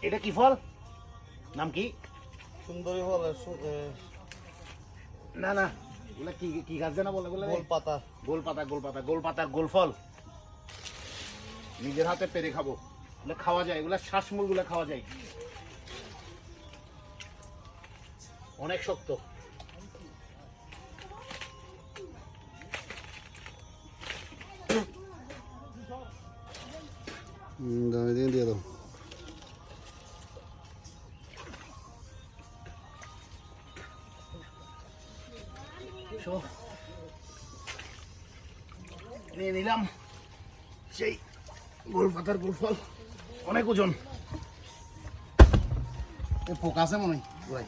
এটা কি ফল? নাম কি? সুন্দরী ফল। না না, এগুলা কি কি গাছ জানা বলে? গোলপাতা। গোলপাতা, গোলপাতা, গোলপাতার গোলফল। নিজের হাতে পেরে খাবো। এগুলো খাওয়া যায়, এগুলা শ্বাসমূল গুলা খাওয়া যায়, অনেক শক্ত। দিয়ে দাও। নিয়ে নিলাম সেই গোলপাতার গোলফল, অনেক ওজন। পোকা আছে মনে হয়।